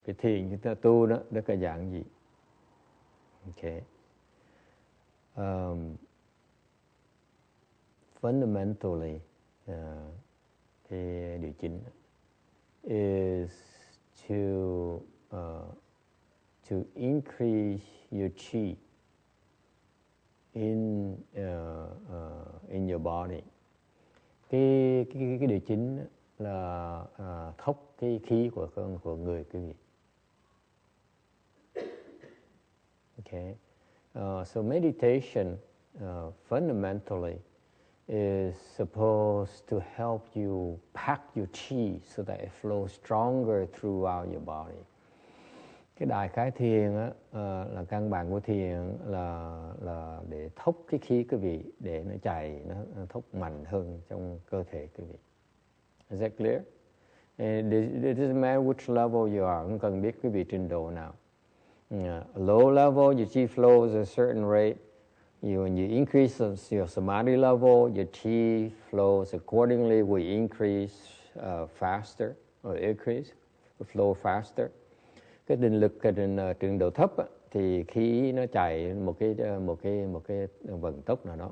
cái thiền chúng ta tu đó cái dạng gì. Okay. Fundamentally, cái điều chính is to increase your chi in your body. Cái điều chính là thốc cái khí của người quý vị. Okay. So meditation fundamentally is supposed to help you pack your chi so that it flows stronger throughout your body. Cái đại khái thiền á, là căn bản của thiền là để thúc cái khí quý vị, để nó chảy, nó thúc mạnh hơn trong cơ thể quý vị. Is that clear? It doesn't matter which level you are, không cần biết quý vị trình độ nào. Low level, your chi flows at a certain rate. When you increase your samadhi level, your chi flows accordingly will increase faster or increase, flow faster. Cái định lực cái trình độ thấp á, thì khí nó chạy một cái vận tốc nào đó.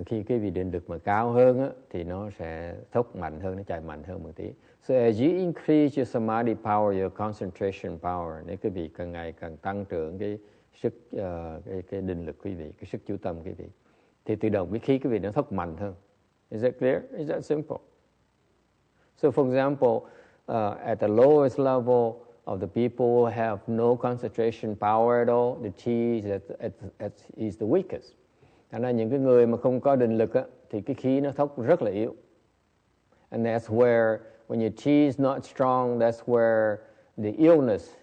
Khi cái vị định lực mà cao hơn á, thì nó sẽ thốc mạnh hơn, nó chạy mạnh hơn một tí. So as you increase your samadhi power, your concentration power, nếu quý vị càng ngày càng tăng trưởng cái sức cái định lực quý vị, cái sức chú tâm quý vị, thì tự động cái khí quý vị nó thốc mạnh hơn. Is that clear? Is that simple? So for example, at the lowest level of the people who have no concentration power at all, the chi is the weakest. Thành ra những cái người mà không có định lực á, thì cái khí nó thốc rất là yếu. And that's where, when your chi is not strong, that's where the illness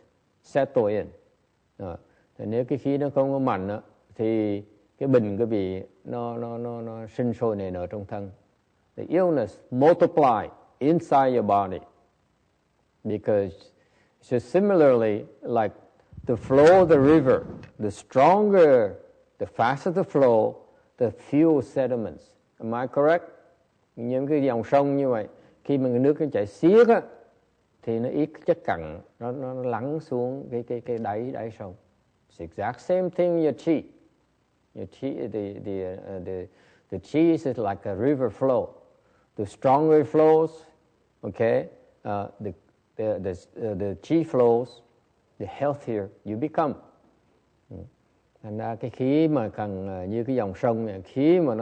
settle in. Thì nếu cái khí nó không có mạnh á, thì cái bệnh quý vị nó sinh sôi nảy nở trong thân. The illness multiply inside your body. Because so similarly, like the flow of the river, the stronger, the faster the flow, the fewer sediments. Am I correct? Những cái dòng sông như vậy, khi mà cái nước nó chảy xiết á, thì nó ít chất cặn, nó lắng xuống cái đáy sông. It's the exact same thing with your chi. Your chi, the chi is like a river flow. The stronger it flows, okay, the chi flows, the healthier you become. Thành ra cái khí mà cần như cái dòng sông này, khí mà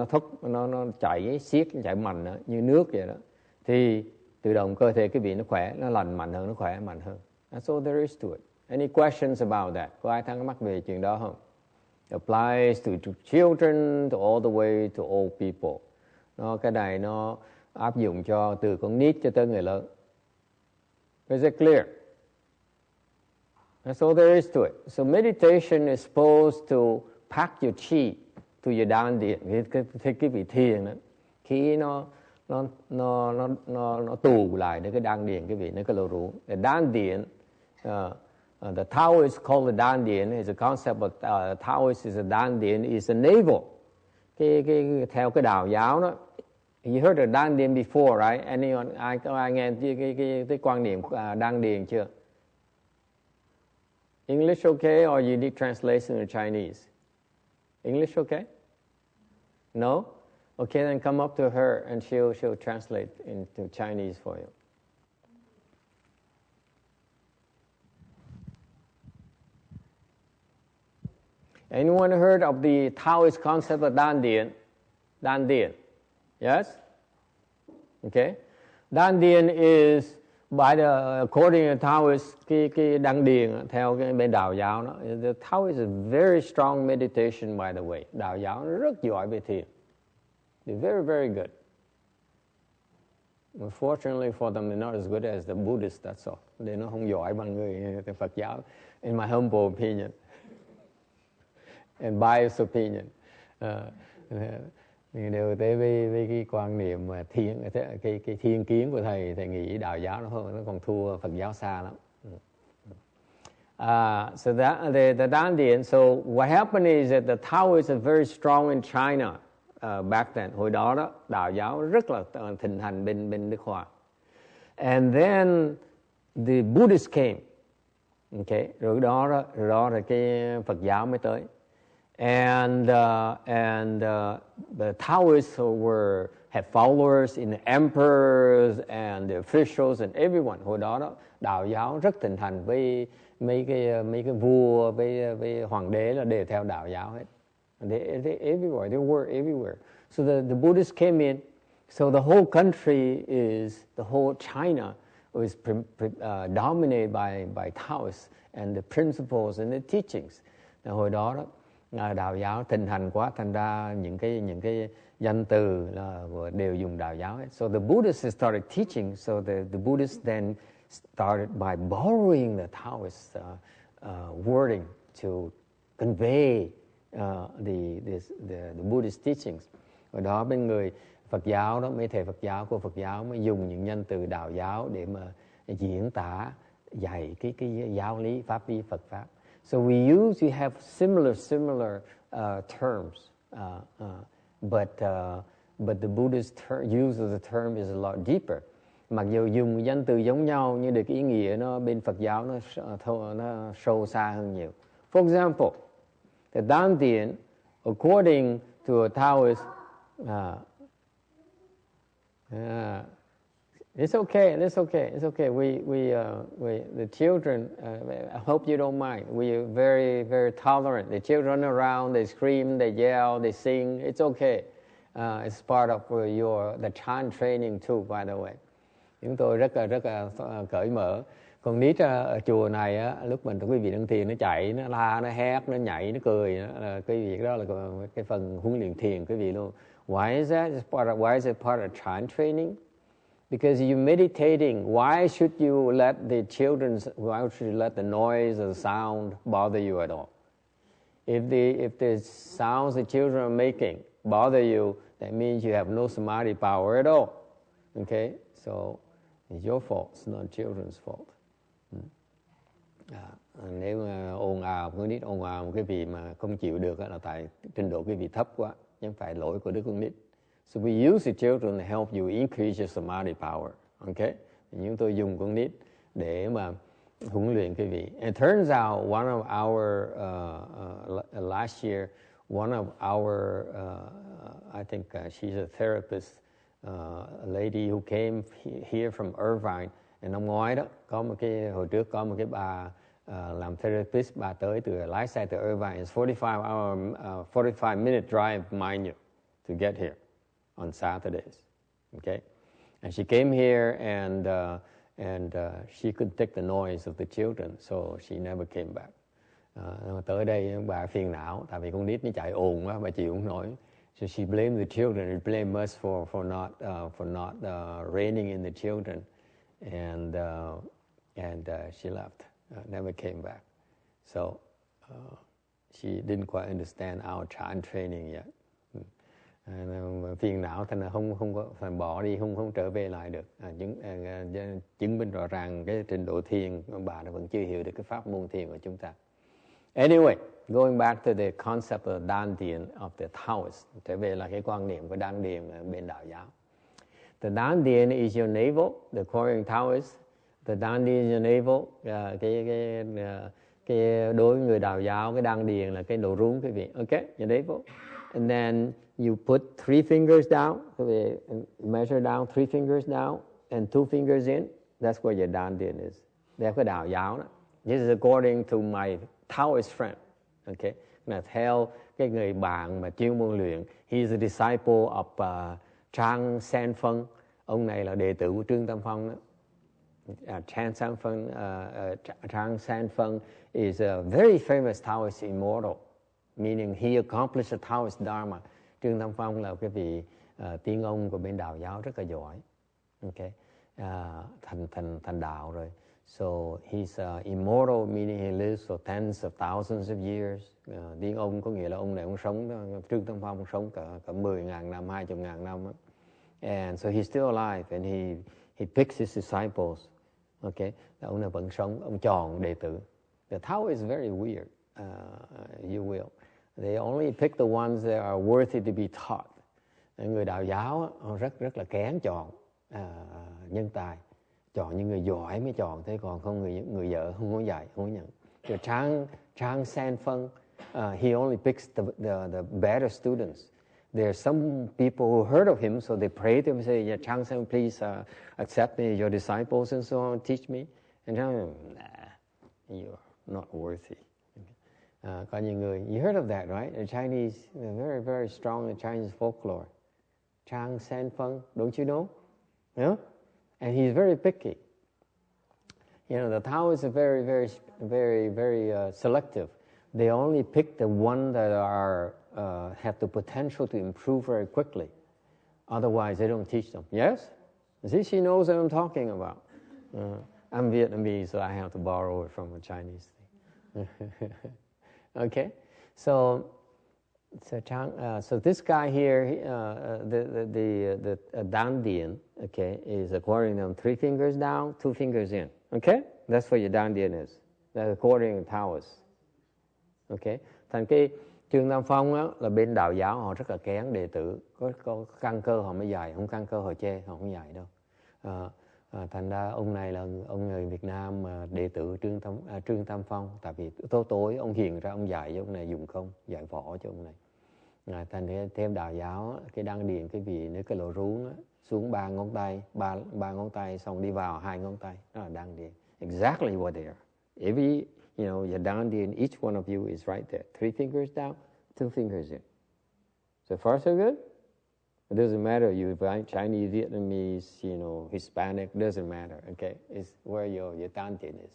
nó chảy xiết, chảy mạnh đó, như nước vậy đó, thì tự động cơ thể cái vị nó khỏe, nó lành mạnh hơn, nó khỏe mạnh hơn. That's all there is to it. Any questions about that? Có ai thắc mắc về chuyện đó không? Applies to children, to all the way to old people. Cái này nó áp dụng cho từ con nít cho tới người lớn. Is it clear? That's all there is to it. So meditation is supposed to pack your chi to your dandian. Cái vị thiền đó, khi nó tù lại để cái dandian cái vị nó cái lỗ rũ. The dandian, the Taoists call the dandian is a concept of Taoist is a dandian is a navel. Theo cái đạo giáo đó, you heard of dandian before, right? Anyone? Ai nghe cái quan niệm dandian chưa? English okay, or you need translation in Chinese? English okay? No? Okay, then come up to her and she'll translate into Chinese for you. Anyone heard of the Taoist concept of dandian? Dandian. Yes? Okay. Dandian is according to Taoist, cái đăng điền theo cái bên đạo giáo đó, the Taoist is a very strong meditation, by the way. Đạo giáo rất giỏi về thiền. They're very, very good. Unfortunately for them, they're not as good as the Buddhists, that's all. Nó không giỏi bằng người Phật giáo, in my humble opinion. And biased opinion. Đều tới với cái quan niệm mà cái thiên kiến của thầy nghĩ đạo giáo nó còn thua Phật giáo xa lắm. So that the dandian. So what happened is that the Taoists are very strong in China back then. Hồi đó đạo giáo rất là thịnh hành bên nước Hoa. And then the Buddhists came. Okay, rồi đó rồi cái Phật giáo mới tới. And the Taoists had followers in the emperors and the officials and everyone. Hồi đó đạo giáo rất thịnh hành, với mấy cái vua với hoàng đế là đều theo đạo giáo hết. They everywhere, they were everywhere. So the Buddhists came in. So the whole country the whole China was dominated by Taoists and the principles and the teachings. Hồi đó đạo giáo thịnh hành quá, thành ra những cái danh từ là đều dùng đạo giáo hết. So the Buddhists started teaching. So the Buddhists then started by borrowing the Taoist wording to convey the Buddhist teachings. Hồi đó bên người Phật giáo đó, mấy thầy Phật giáo của Phật giáo mới dùng những danh từ đạo giáo để mà diễn tả dạy cái giáo lý pháp lý Phật pháp. So we have similar terms, but the Buddhist use of the term is a lot deeper. Mặc dù dùng danh từ giống nhau nhưng cái ý nghĩa nó bên Phật giáo nó sâu xa hơn nhiều. For example, the Dantian, according to a Taoist, it's okay. We the children. I hope you don't mind. We are very, very tolerant. The children run around, they scream, they yell, they sing. It's okay. It's part of the Chan training too, by the way. Chúng tôi rất là cởi mở. Con nít ở chùa này á, lúc mình quý vị đăng thiền nó chạy, nó la, nó hét, nó nhảy, nó cười, cái việc đó là cái phần huấn luyện thiền quý vị luôn. Why is that? Why is it part of Chan training? Because you're meditating. Why should you let the noise or the sound bother you at all? If the sounds the children are making bother you, that means you have no samadhi power at all. Okay? So it's your fault, it's not children's fault. Nếu mà ồn ào, con nít ồn ào cái vị mà không chịu được là tại trình độ cái vị thấp quá, chứ không phải lỗi của đứa con nít. So we use the children to help you increase your samadhi power. Okay? Chúng tôi dùng con nít để mà huấn luyện quý vị. It turns out one of our last year, one of our I think she's a therapist, a lady who came here from Irvine. Năm ngoái đó, hồi trước có một cái bà làm therapist, bà tới lái xe từ Irvine. It's 45 minute drive, mind you, to get here on Saturdays. Okay, and she came here and she couldn't take the noise of the children, so she never came back. Tới đây bà phiền não, tại vì con nít nó chạy ồn quá, bà chịu không nổi. So she blamed the children and blamed us for not reining in the children, and she left, never came back. So she didn't quite understand our Chan training yet. Phiền não thành là không có phải bỏ đi, không trở về lại được. Chứng minh rõ ràng cái trình độ thiền bà nó vẫn chưa hiểu được cái pháp môn thiền của chúng ta. Anyway, going back to the concept of Dantian of the Taoist, trở về là cái quan niệm của Đan Điền bên đạo giáo. The Dantian is your navel, the according Taoist. The Dantian is your navel. Cái đối với người đạo giáo, cái Đan Điền là cái đầu rúng quý vị. Okay, your navel. And then you put 3 fingers down, measure down 3 fingers down and 2 fingers in. That's where your Dantian is. That's cái đạo giáo đó. This is according to my Taoist friend. Okay, là theo cái người bạn mà chuyên môn luyện. He is a disciple of Trang San Phân. Ông này là đệ tử của Trương Tam Phong đó. Trang San Phân is a very famous Taoist immortal, meaning he accomplished the Taoist Dharma. Trương Tam Phong là cái vị tiên ông của bên đạo giáo rất là giỏi. Okay, thành đạo rồi. So he's immortal, meaning he lives for tens of thousands of years. Tiên ông có nghĩa là ông này ông sống, Trương Tam Phong sống cả 10.000 năm, 20.000 năm. And so he's still alive, and he picks his disciples. Okay, ông này vẫn sống, ông chọn đệ tử. The Tao is very weird. You will. They only pick the ones that are worthy to be taught. Người đạo giáo họ rất là kén chọn nhân tài, chọn những người giỏi mới chọn thế, còn không người vợ không có dạy, không có nhận. So Chang Sanfeng, he only picks the better students. There are some people who heard of him, so they pray to him and say, yeah, Chang Sanfeng, please accept me, your disciples and so on, teach me. And Chang, nah, you're not worthy. Có nhiều người, you heard of that, right? The Chinese, very, very strong in Chinese folklore. Chang Sanfeng, don't you know? Yeah? And he's very picky. You know, the Taoists are very, very, very, very selective. They only pick the one that are have the potential to improve very quickly. Otherwise, they don't teach them. Yes? See, she knows what I'm talking about. I'm Vietnamese, so I have to borrow it from a Chinese thing. Okay? So this guy here, the Dan Dien, okay, is according to them 3 fingers down, 2 fingers in. Okay? That's what your Dan Dien is. That's according to Taoists. Okay? Thành cái Trương Tam Phong á, là bên đạo giáo họ rất là kén đệ tử, có căn cơ họ mới dạy, không căn cơ họ chê, họ không dạy đâu. Thành ra ông này là ông người Việt Nam mà đệ tử Trương Tam Phong, tại vì tối ông hiền ra ông dạy cho ông này dùng không, dạy võ cho ông này. Thành ra thêm đạo giáo cái đăng điền cái vị nếu cái lỗ ruống á, xuống 3 ngón tay, ba ngón tay xong đi vào 2 ngón tay, đó là đăng điền. Exactly what they are. Every, you know, your Dan Dien, each one of you is right there. 3 fingers down, 2 fingers in. So far so good? It doesn't matter you Chinese, Vietnamese, you know, Hispanic, doesn't matter, okay? It's where your Dan Dien is.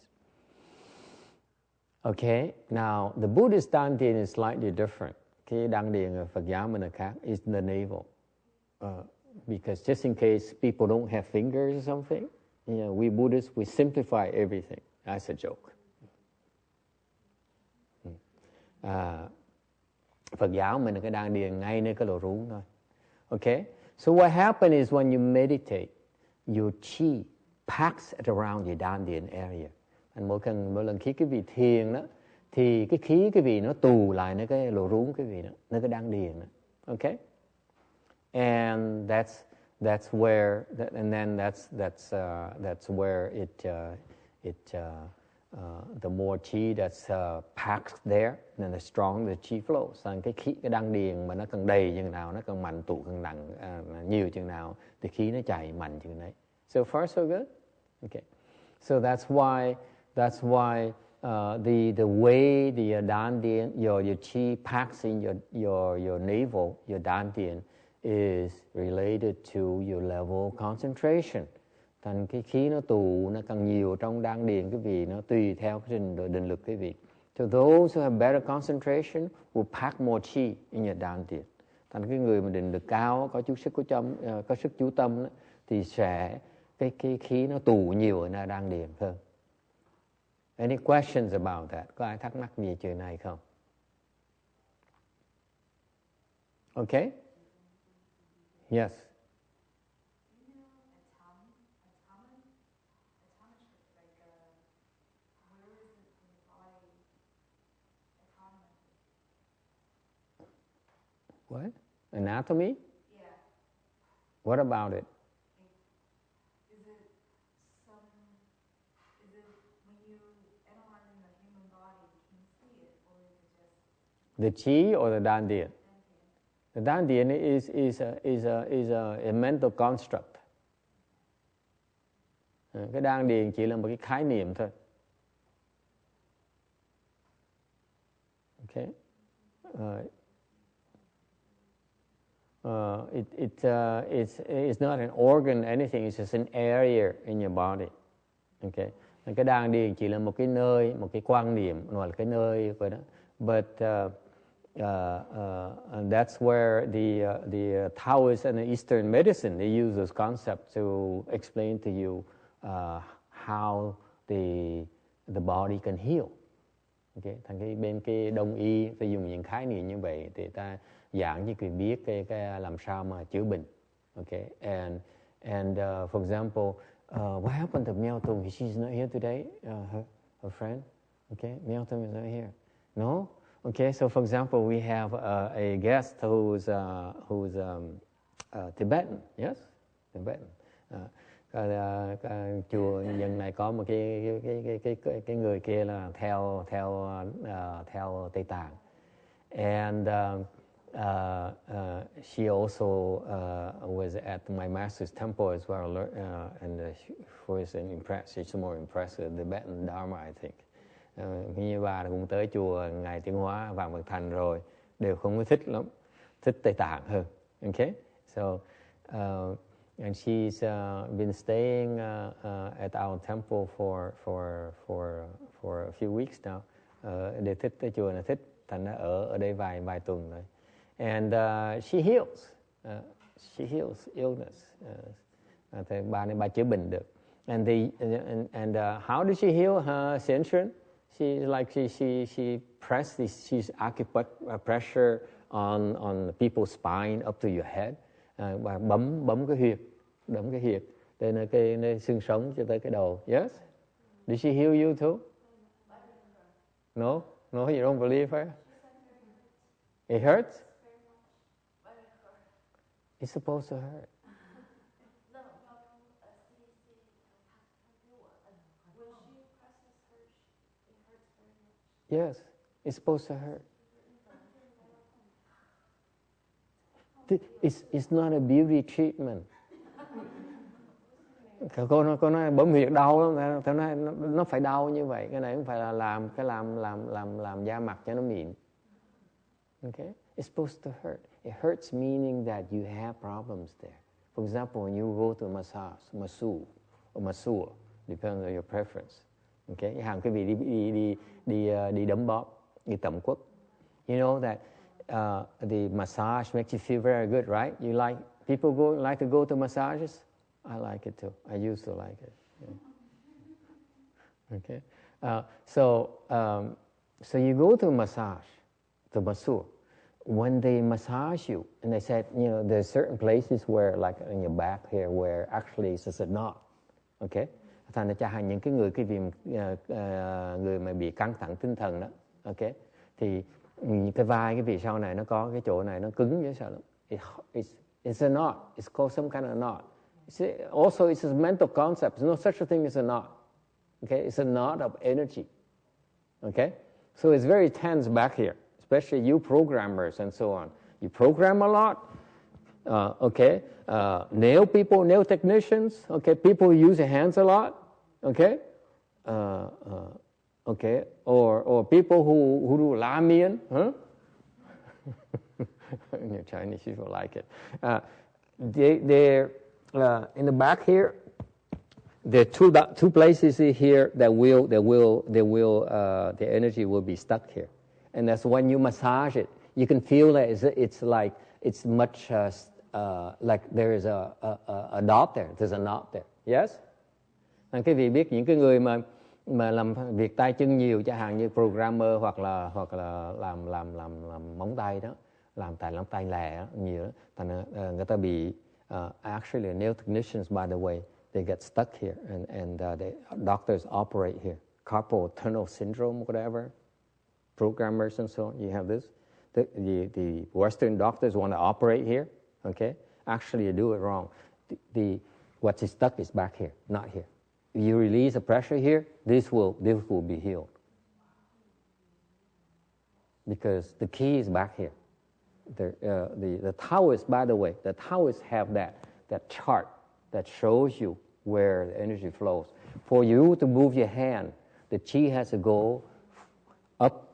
Okay, now the Buddhist Dan Dien is slightly different. Cái Dan Dien ở Phật giáo mình là khác, it's the navel. Because just in case people don't have fingers or something, you know, we Buddhists, we simplify everything. That's a joke. Phật giáo mình là cái Dan Dien ngay nơi cái lỗ ruống thôi. Okay? So what happens is when you meditate, your chi packs it around your Dan Dien area. And mỗi lần khi cái vị thiền đó, thì cái khí cái vị nó tù lại nơi cái lỗ ruống cái vị đó, nơi cái Dan Dien đó. Okay? And that's where, and then that's where the more chi that's packed there, then the strong the chi flows. Sang cái đăng điền mà nó càng đầy chừng nào, nó càng mạnh, tụ càng nặng, nhiều chừng nào thì khí nó chạy mạnh chừng đấy. So far so good. Okay. So that's why the way the Dan Dien, your chi packs in your navel, your Dan Dien, is related to your level of concentration. Thành cái khí nó tụ nó càng nhiều trong Dan Dien cái vị, nó tùy theo cái trình độ định lực cái vị. So those who have better concentration will pack more chi in your Dan Dien. Thành cái người mà định lực cao, có sức chú tâm thì sẽ cái khí nó tụ nhiều ở nơi Dan Dien hơn. Any questions about that? Có ai thắc mắc gì chuyện này không? Okay? Yes. What? Anatomy? Yeah. What about it? Is it when you analyze the human body, can you see it, or is it just The chi or the Dan Dien? The Dan Dien is a mental construct. Cái Dan Dien chỉ là một cái khái niệm thôi. Okay. It's not an organ, anything. It's just an area in your body. Okay. Cái Dan Dien chỉ là một cái nơi, một cái quan niệm, hoặc là cái nơi vậy đó. But and that's where the Taoists and the Eastern medicine, they use those concepts to explain to you how the body can heal. Okay. Thành cái bên cái Đông y phải dùng những khái niệm như vậy thì ta giảng cho người biết cái làm sao mà chữa bệnh. Okay. And for example, what happened to Miao Tung? She's not here today. Her friend. Okay. Miao Tung is not here. No. Okay, so for example, we have a guest who's Tibetan, yes, Tibetan. Chùa dân này có một cái người kia là theo Tây Tạng, and she also was at my master's temple as well, and she was impressed. She's more impressed with the Tibetan Dharma, I think. Như bà cũng tới chùa Ngài Tiến Hóa Vạn Vật Thành rồi, đều không có thích lắm, thích Tây Tạng hơn. Okay, so and she's been staying at our temple for a few weeks now. Để thích cái chùa này thích, thành ra ở đây vài tuần rồi. And she heals illness. Thì bà chữa bệnh được. And how did she heal her ascension? She pressed this, she's acupressure on people's spine up to your head. Bà bấm cái huyệt, từ nơi xương sống cho tới cái đầu. Yes? Did she heal you too? No, you don't believe her? It hurts? It's supposed to hurt. Yes, it's supposed to hurt. It's not a beauty treatment. Cô nói bấm huyệt đau lắm, tao nói nó phải đau như vậy. Cái này không phải là làm da mặt cho nó mịn. Okay, it's supposed to hurt. It hurts meaning that you have problems there. For example, when you go to a masseur, depends on your preference. Okay, hàng quý vị đi đấm bóp, đi tẩm quất. You know that the massage makes you feel very good, right? People like to go to massages. I like it too. I used to like it. Yeah. Okay, so you go to a massage, the masseur. When they massage you, and they said, there's certain places where, like in your back here, where actually it's a knot. Okay, thành ra cho những cái người mà bị căng thẳng tinh thần đó, okay, thì cái vai cái vị sau này nó có cái chỗ này nó cứng dễ sợ lắm. It's a knot. It's called some kind of knot. Also, it's a mental concept. There's no such a thing as a knot. Okay, it's a knot of energy. Okay, so it's very tense back here. Especially you programmers and so on. You program a lot, nail technicians, okay, people who use their hands a lot, okay, or people who do ramen, huh? Your Chinese people like it. They're in the back here. There are two places here that the energy will be stuck here. And that's when you massage it, you can feel that it's much like there is a dot there. There's a knot there. Yes? Cái vị biết những cái người mà làm việc tay chân nhiều, chẳng hạn như programmer hoặc là làm móng tay đó, làm tay lẻ đó, nhiều đó, thành người ta bị actually nail technicians, by the way, they get stuck here, and the doctors operate here. Carpal tunnel syndrome, whatever. Programmers and so on, you have this. The Western doctors want to operate here, okay? Actually, you do it wrong. What's stuck is back here, not here. If you release the pressure here, this will be healed. Because the key is back here. The Taoists, by the way, the Taoists have that chart that shows you where the energy flows. For you to move your hand, the chi has to go up,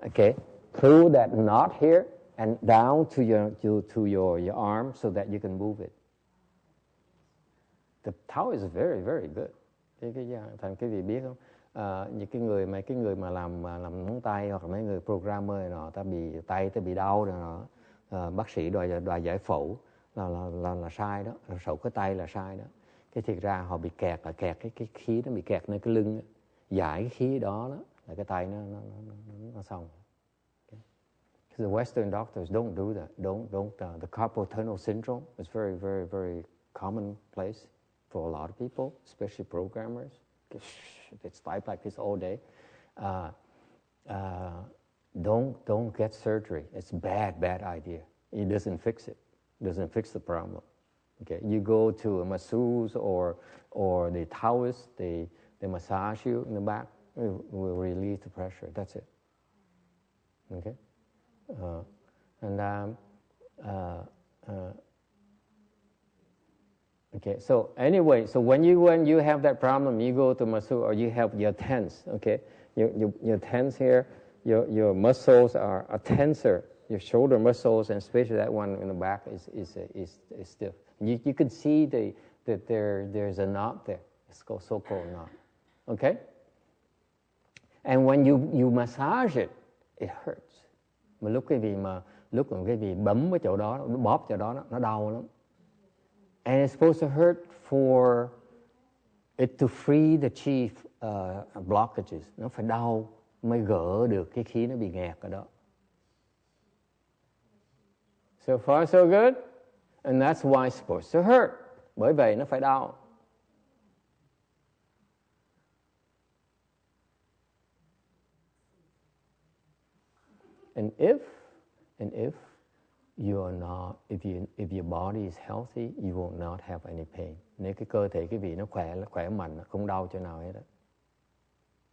okay, through that knot here and down to your arm so that you can move it. The Tao is very, very good. Thành cái gì biết không? Những cái người mà làm móng tay hoặc là mấy người programmer nọ, ta bị đau rồi nọ, bác sĩ đòi giải phẫu là sai đó, phẫu cái tay là sai đó. Cái thiệt ra họ bị kẹt cái khí nó bị kẹt nơi cái lưng đó. Giải cái khí đó là cái tay nó xong. Okay. The Western doctors don't do that. Don't. The carpal tunnel syndrome is very, very, very commonplace for a lot of people, especially programmers. They type like this all day. Don't get surgery. It's bad idea. It doesn't fix it. Doesn't fix the problem. Okay, you go to a masseuse or the Taoist, they massage you in the back, it will release the pressure. That's it. Okay, okay. So anyway, so when you have that problem, you go to masseuse or you have your tense. Okay, your tense here, your muscles are tensor. Your shoulder muscles, and especially that one in the back, is stiff. You can see that there's a knot there. It's called so-called knot. Okay? And when you massage it, it hurts. Mà lúc cái vị bấm ở chỗ đó, bóp chỗ đó, nó đau lắm. And it's supposed to hurt for it to free the chi blockages. Nó phải đau mới gỡ được cái khí nó bị nghẹt ở đó. So far so good, and that's why it's supposed to hurt. Bởi vậy nó phải đau. And if you are not, if your body is healthy, you will not have any pain. Nếu cái cơ thể cái vị nó khỏe mạnh, không đau chỗ nào hết.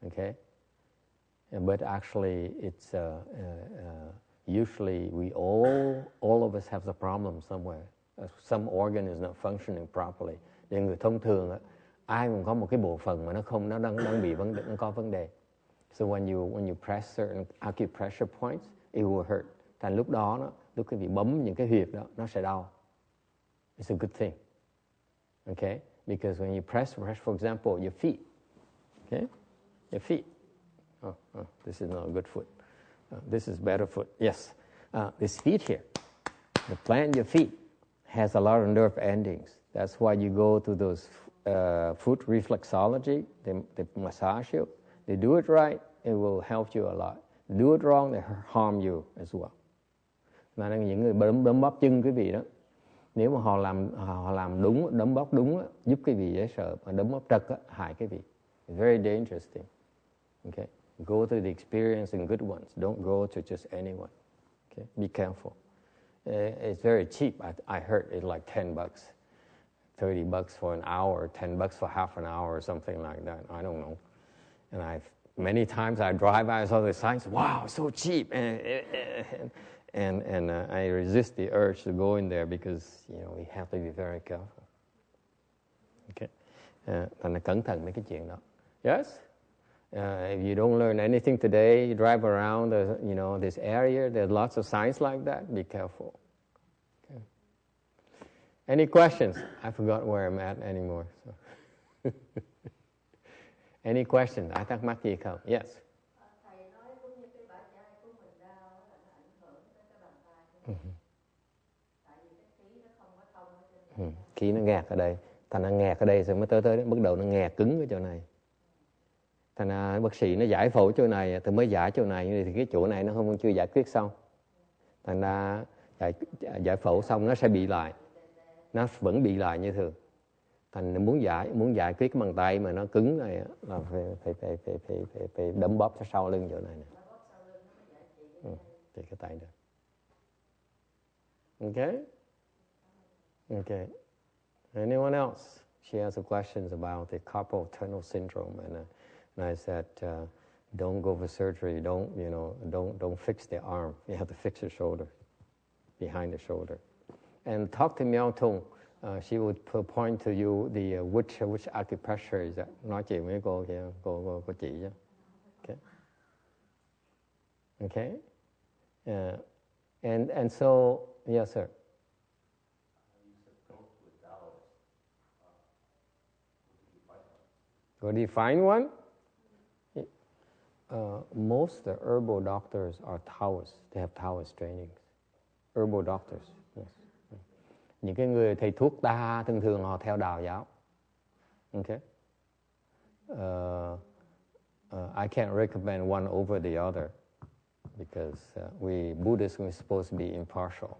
Okay, but actually it's usually we all of us have the problem somewhere. Some organ is not functioning properly. Để người thông thường ai cũng có một cái bộ phận mà nó đang bị vấn đề, nó có vấn đề. So when you press certain acupressure points, it will hurt. Thành lúc đó lúc cái vị bấm những cái huyệt đó, nó sẽ đau. It's a good thing. Okay? Because when you press, for example, your feet. Okay? Your feet. Oh, this is not a good foot. This is better foot. Yes. This feet here, the plant your feet has a lot of nerve endings. That's why you go to those foot reflexology. They massage you. They do it right, it will help you a lot. Do it wrong, they harm you as well. Mà những người đấm bóp chân quý vị đó, nếu mà họ làm đúng, đấm bóp đúng, giúp quý vị dễ sợ. Mà đấm bóp trật hại quý vị. Very dangerous thing. Okay. Go to the experienced and good ones. Don't go to just anyone. Okay, be careful. It's very cheap. I heard it's like $10, $30 for an hour, $10 for half an hour, or something like that. I don't know. And many times I drive by, I saw the signs. Wow, so cheap, and I resist the urge to go in there because we have to be very careful. Okay, thành cẩn thận mấy cái chuyện đó. Yes. If you don't learn anything today, you drive around, this area. There's lots of signs like that. Be careful. Okay. Any questions? I forgot where I'm at anymore. So. Any questions? Ai thắc mắc gì không? Yes. Thầy nói cũng như cái bả chai của mình đau là nó ảnh hưởng tới cái bàn tay của mình. Tại vì cái khí nó không có thông ở trên đây. Khí nó nghẹt ở đây. Thành nó nghẹt ở đây rồi mới tới bắt đầu nó nghẹt cứng ở chỗ này. Thành ra bác sĩ nó giải phẫu chỗ này thì mới giải chỗ này, thì cái chỗ này nó chưa giải quyết xong. Thành ra giải phẫu xong nó sẽ bị lại. Nó vẫn bị lại như thường. Thành muốn giải quyết cái bàn tay mà nó cứng này là phải đấm bóp sau lưng chỗ này nè. Thì cái tay được. Okay? Okay. Anyone else? She has some questions about the carpal tunnel syndrome, and I said, don't go for surgery. Don't fix the arm. You have to fix the shoulder, behind the shoulder. And talk to Miao Tung. She would point to you the which acupressure is that. Nói chuyện với cô kia, cô chỉ chứ. Okay. Okay. And so yes, sir. Go define one. Most of the herbal doctors are Taoists. They have Taoist trainings. Herbal doctors. Yes. Những cái người thầy thuốc ta thường họ theo đạo giáo. Okay. I can't recommend one over the other because Buddhists are supposed to be impartial.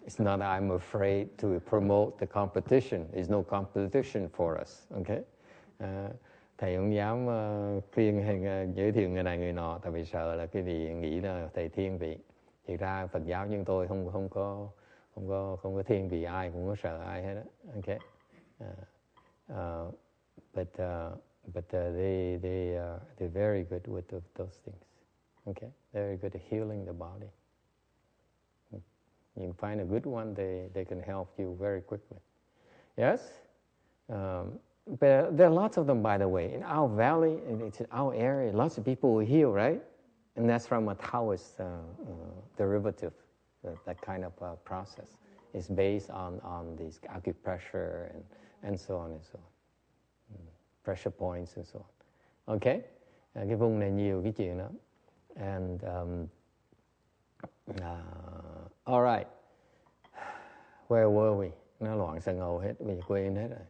It's not that I'm afraid to promote the competition. There's no competition for us. Okay. Thầy không dám khuyên hay giới thiệu người này người nọ, tại vì sợ là cái vị nghĩ là thầy thiên vị. Thực ra Phật giáo nhưng tôi không có thiên vị ai, cũng có sợ ai hết đó. Okay. But they're very good with those things. Okay, very good at healing the body. You can find a good one, they can help you very quickly. Yes? But there are lots of them, by the way. In our valley, it's in our area, lots of people will heal, right? And that's from a Taoist derivative, that kind of process. It's based on these acupressure and so on and so on. Pressure points and so on. Okay? Cái vùng này nhiều cái chuyện đó. And all right. Where were we? Nó loạn xà ngầu hết, bây giờ quên hết rồi.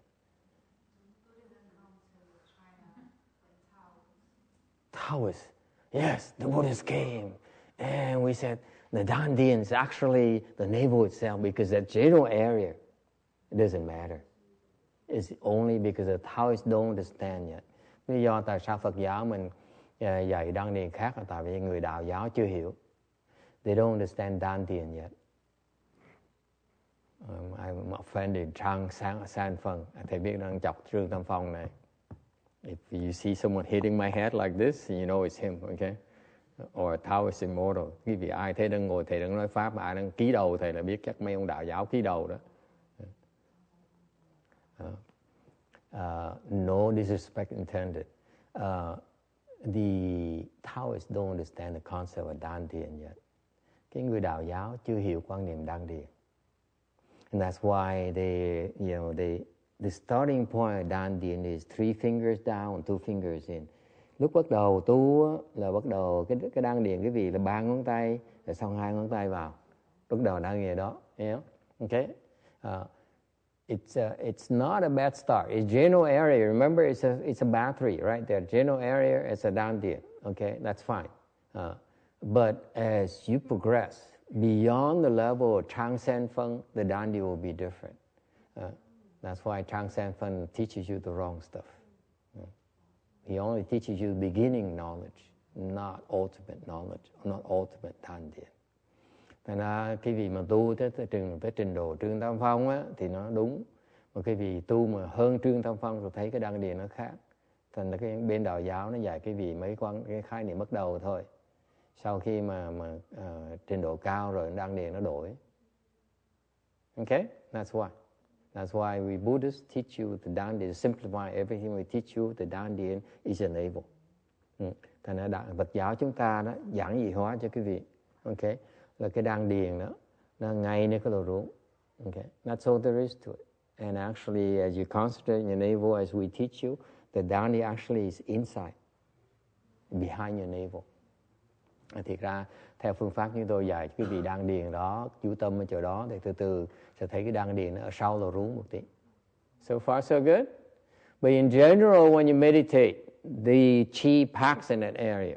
Taoists. Yes, the Buddhists came. And we said the Dandians, actually the navel itself, because that general area, it doesn't matter. It's only because the Taoists don't understand yet. Lý do tại sao Phật giáo mình dạy Đan Điền khác là tại vì người Đạo giáo chưa hiểu. They don't understand Dandian yet. I'm offended Trang San Phân. Thầy biết đang chọc Trương Tam Phong này. If you see someone hitting my head like this, you know it's him, okay? Or Taoist immortal. Quý vị ai thấy đang ngồi thầy đang nói Pháp mà ai đang ký đầu thầy là biết chắc mấy ông Đạo giáo ký đầu đó. No disrespect intended. The Taoists don't understand the concept of Dandian yet. Cái người Đạo giáo chưa hiểu quan niệm Đan Điền. And that's why the starting point of Dandian is 3 fingers down and 2 fingers in. Lúc bắt đầu tu là bắt đầu cái Đan Điền, cái vị là 3 ngón tay, rồi xong 2 ngón tay vào. Bắt đầu Đan Điền đó, you know? Okay? It's not a bad start. It's general area. Remember, it's a battery, right? The general area is a Dandian. Okay, that's fine. But as you progress beyond the level of Trang Sen Feng, the Dandian will be different. That's why Trang Sen Feng teaches you the wrong stuff. He only teaches you beginning knowledge, not ultimate knowledge, not ultimate Dandian. Thành ra cái vị mà tu tới trình độ Trương Tam Phong á, thì nó đúng. Mà cái vị tu mà hơn Trương Tam Phong thì thấy cái Đan Điền nó khác. Thành ra cái bên Đạo giáo nó dạy cái vị mấy cái khái niệm bắt đầu thôi. Sau khi mà trình độ cao rồi Đan Điền nó đổi. Okay? That's why. That's why we Buddhists teach you the Dandian, simplify everything we teach you, the Dandian is an navel. Thành ra Phật giáo chúng ta đó giản dị hóa cho quý vị. Okay? Là cái Đan Điền đó, nó ngay nơi cái lỗ ruộng. Okay? That's all there is to it. And actually, as you concentrate in your navel, as we teach you, the Dandian actually is inside, behind your navel. Thiệt ra, theo phương pháp như tôi dạy, quý vị Đan Điền đó, chú tâm ở chỗ đó, thì từ từ sẽ thấy cái Đan Điền nó ở sau lỗ ruộng một tí. So far, so good. But in general, when you meditate, the chi packs in that area.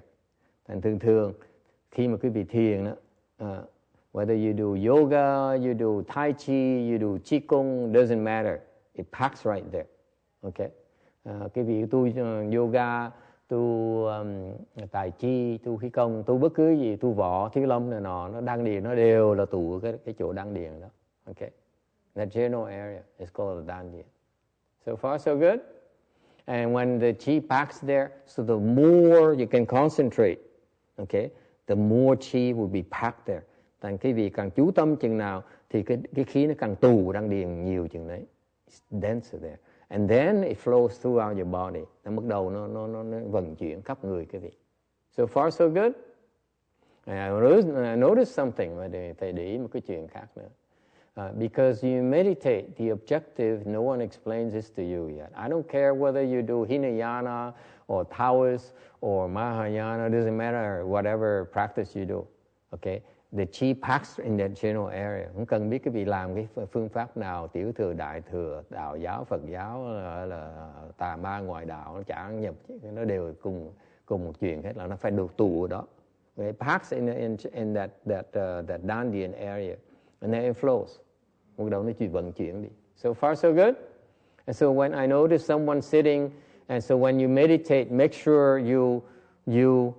Thành thường, khi mà quý vị thiền đó, whether you do yoga, you do tai chi, you do qigong, doesn't matter. It packs right there. Okay? Cái vị tu yoga, tu tai chi, tu khí công, tu bất cứ gì, tu võ, thiếu lâm này nọ, nó Đan Điền nó đều là tụ cái chỗ Đan Điền đó. Okay? That general area is called the Dandian. So far, so good. And when the chi packs there, so the more you can concentrate, okay, the more chi will be packed there. Thành cái vị càng chú tâm chừng nào thì cái khí nó càng tù Đan Điền nhiều chừng đấy. It's denser there. And then it flows throughout your body. Nó bắt đầu nó vận chuyển khắp người cái vị. So far so good. I noticed something mà thầy để ý một cái chuyện khác nữa. Because you meditate, the objective, no one explains this to you yet. I don't care whether you do Hinayana or Taoist or Mahayana, doesn't matter, whatever practice you do. Okay? The chi packs in that general area. Không cần biết cái vị làm cái phương pháp nào, tiểu thừa, đại thừa, đạo giáo, Phật giáo, là tà ma ngoại đạo, nó chả nhập, nó đều cùng một chuyện hết, là nó phải được tụ ở đó. Okay? Packs in that Dandian area, and then it flows. Bắt đầu nó chỉ vận chuyển đi. So far so good. And so when I notice someone sitting, and so when you meditate, make sure you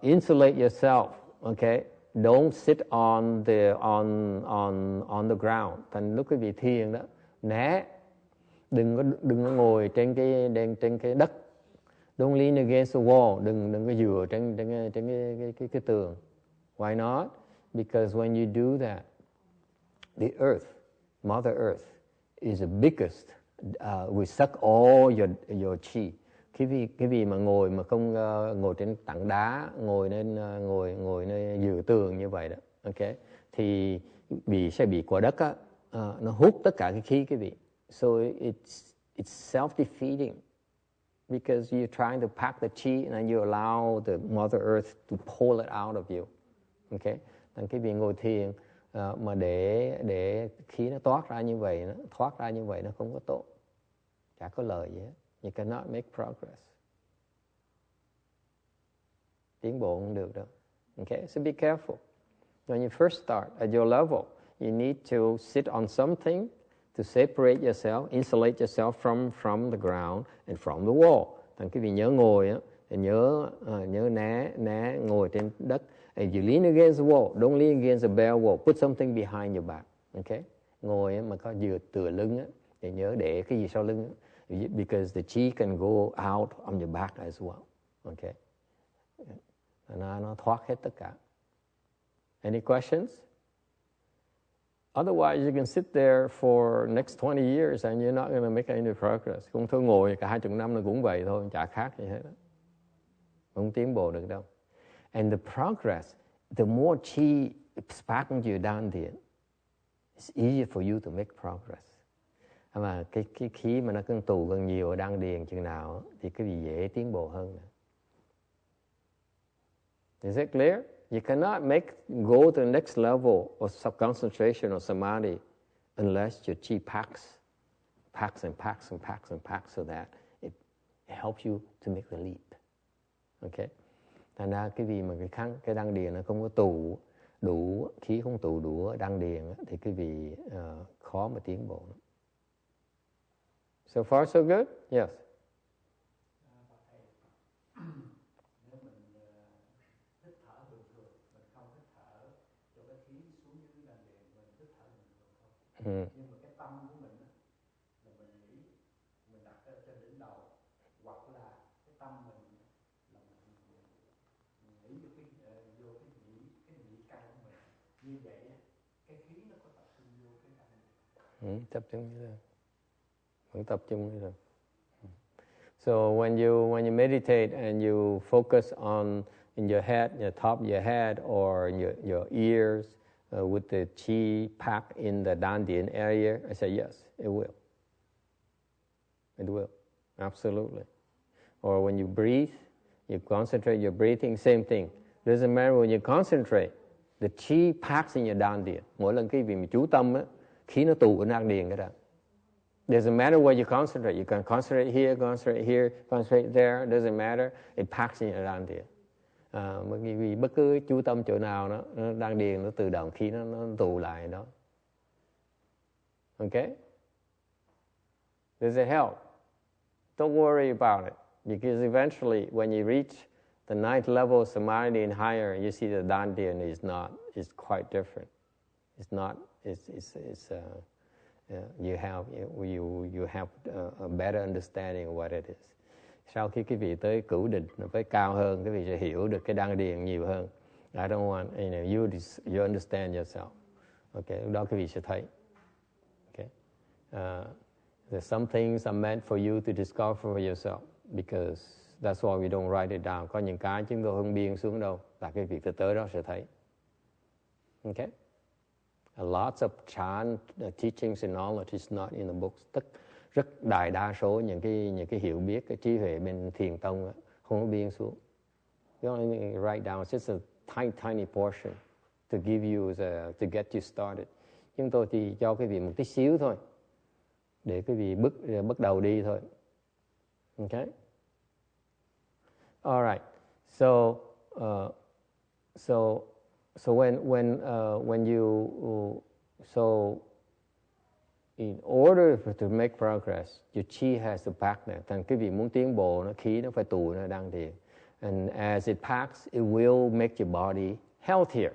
insulate yourself. Okay. Don't sit on the ground. Thành lúc quý vị thiền đó, né, đừng có ngồi trên cái đất. Don't lean against the wall. Đừng có dựa trên cái tường. Why not? Because when you do that, the earth, Mother Earth, is the biggest. We suck all your chi. Cái vị mà ngồi mà không ngồi trên tảng đá, ngồi nơi dựa tường như vậy đó, okay, thì sẽ bị quả đất á, nó hút tất cả cái khí quý vị. So it's self-defeating because you're trying to pack the chi and you allow the Mother Earth to pull it out of you. Okay, thành cái vị ngồi thiền mà để khí nó thoát ra như vậy nó không có tốt, chả có lợi gì hết. You cannot make progress. Tiến bộ không được đâu. Okay, so be careful. When you first start at your level, you need to sit on something to separate yourself, insulate yourself from the ground and from the wall. Thành cái vị nhớ ngồi á, thì nhớ né ngồi trên đất. And you lean against the wall. Don't lean against the bare wall. Put something behind your back. Okay? Ngồi á, mà có tựa lưng á, thì nhớ để cái gì sau lưng á. Because the chi can go out on your back as well. Okay? Nó thoát hết tất cả. Any questions? Otherwise, you can sit there for next 20 years and you're not going to make any progress. Cũng thôi ngồi cả 20 năm nó cũng vậy thôi, chả khác gì hết. Không tiến bộ được đâu. And the progress, the more chi sparking you down there, it's easier for you to make progress. Mà cái khí mà nó cân tù gần nhiều ở đan điền chừng nào thì cái gì dễ tiến bộ hơn. Is it clear? You cannot go to the next level of sub-concentration or samadhi unless your chi packs so that it helps you to make the leap. Okay? Thành ra cái gì mà cái đan điền nó không có tụ đủ, khí không tụ đủ ở đan điền thì cái vị khó mà tiến bộ. So far so good? Yes. Nếu mình hít thở bình thường, mình không hít thở cho cái khí xuống dưới đan điền, mình hít thở bình thường thôi. Nhưng mà cái tâm của mình là mình nghĩ, mình đặt ở trên đỉnh đầu, hoặc là cái tâm mình là mình nghĩ vô cái nhĩ căn của mình. Như vậy cái khí nó có tập trung vô cái đan điền. Tập trung như thế. Tập trung như thế. So when you meditate and you focus on in your head, the top of your head or your ears with the chi packed in the dandian area, I say yes, it will. It will, absolutely. Or when you breathe, you concentrate your breathing, same thing. Doesn't matter when you concentrate, the chi packs in your dandian. Mỗi lần khi vì mình chú tâm á, khí nó tụ ở dandian cái đó. Doesn't matter where you concentrate. You can concentrate here, concentrate there. Doesn't matter. It packs in your dandian. Vì bất cứ chú tâm chỗ nào nó đan điền nó tự động khi nó tụ lại đó. Okay? Does it help? Don't worry about it, because eventually, when you reach the 9th level of samadhi and higher, you see the dandian is quite different. It's not. You have a better understanding of what it is. Sau khi quý vị tới cửu định, tới cao hơn, quý vị sẽ hiểu được cái đan điền nhiều hơn. I don't want, you understand yourself. Okay, lúc đó quý vị sẽ thấy. Okay, there's some things are meant for you to discover for yourself, because that's why we don't write it down. Có những cái chúng tôi không biên xuống đâu, là quý vị tới đó sẽ thấy. Okay. Lots of chant teachings and knowledge is not in the books. Rất đại đa số những cái hiểu biết, cái trí huệ bên thiền tông không có biên xuống. You only write down just a tiny portion to give you to get you started. Nhưng tôi thì cho cái vị một tí xíu thôi, để cái vị bắt đầu đi thôi. Okay. All right. So when you in order to make progress, your chi has to pack there. Thành cái vị muốn tiến bộ, nó khí nó phải tụ nó đan điền. And as it packs, it will make your body healthier.